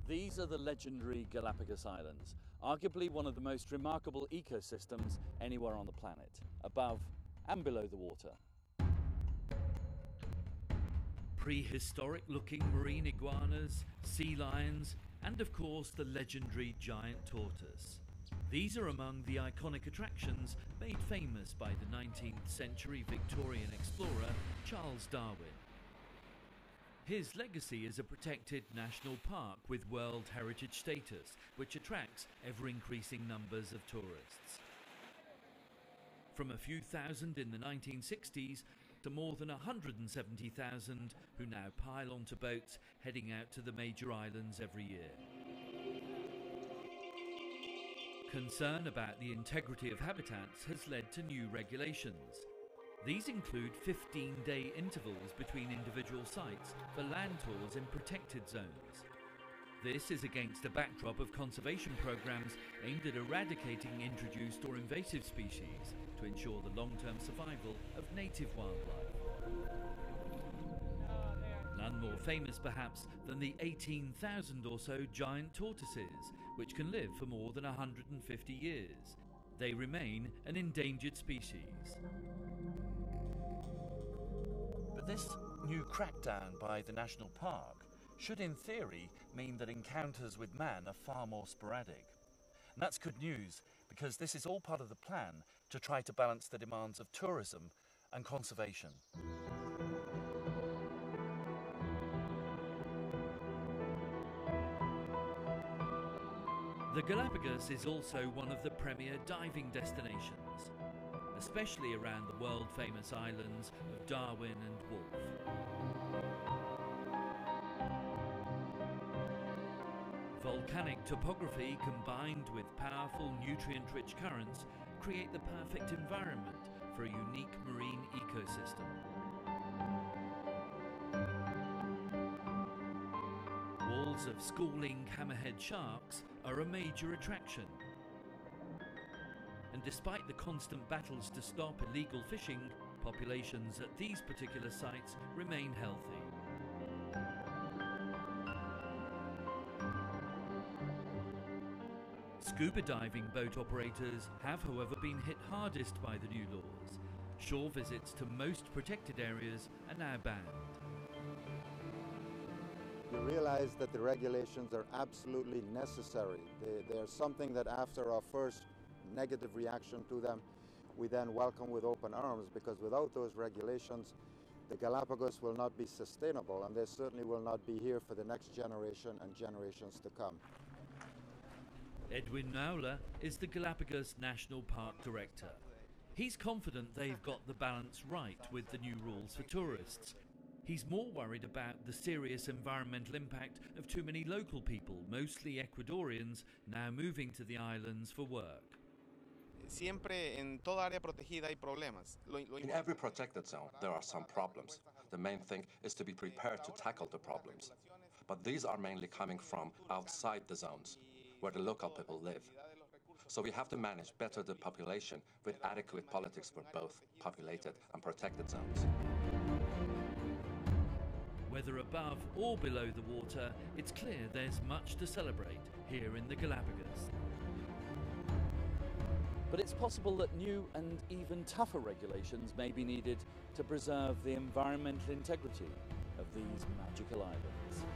These are the legendary Galapagos Islands, arguably one of the most remarkable ecosystems anywhere on the planet, above and below the water. Prehistoric-looking marine iguanas, sea lions, and of course the legendary giant tortoise. These are among the iconic attractions made famous by the 19th century Victorian explorer Charles Darwin. His legacy is a protected national park with World Heritage status, which attracts ever-increasing numbers of tourists. From a few thousand in the 1960s to more than 170,000 who now pile onto boats heading out to the major islands every year. Concern about the integrity of habitats has led to new regulations. These include 15-day intervals between individual sites for land tours in protected zones. This is against a backdrop of conservation programs aimed at eradicating introduced or invasive species to ensure the long-term survival of native wildlife. None more famous perhaps than the 18,000 or so giant tortoises, which can live for more than 150 years. They remain an endangered species. But this new crackdown by the national park should in theory mean that encounters with man are far more sporadic. And that's good news, because this is all part of the plan to try to balance the demands of tourism and conservation. The Galapagos is also one of the premier diving destinations, especially around the world-famous islands of Darwin and Wolf. Volcanic topography combined with powerful nutrient-rich currents create the perfect environment for a unique marine ecosystem. Walls of schooling hammerhead sharks are a major attraction. And despite the constant battles to stop illegal fishing, populations at these particular sites remain healthy. Scuba diving boat operators have, however, been hit hardest by the new laws. Shore visits to most protected areas are now banned. You realize that the regulations are absolutely necessary. They are something that after our first negative reaction to them, we then welcome with open arms, because without those regulations, the Galapagos will not be sustainable, and they certainly will not be here for the next generation and generations to come. Edwin Naula is the Galapagos National Park Director. He's confident they've got the balance right with the new rules for tourists. He's more worried about the serious environmental impact of too many local people, mostly Ecuadorians, now moving to the islands for work. In every protected zone, there are some problems. The main thing is to be prepared to tackle the problems. But these are mainly coming from outside the zones, where the local people live. So we have to manage better the population with adequate politics for both populated and protected zones. Whether above or below the water, it's clear there's much to celebrate here in the Galapagos. But it's possible that new and even tougher regulations may be needed to preserve the environmental integrity of these magical islands.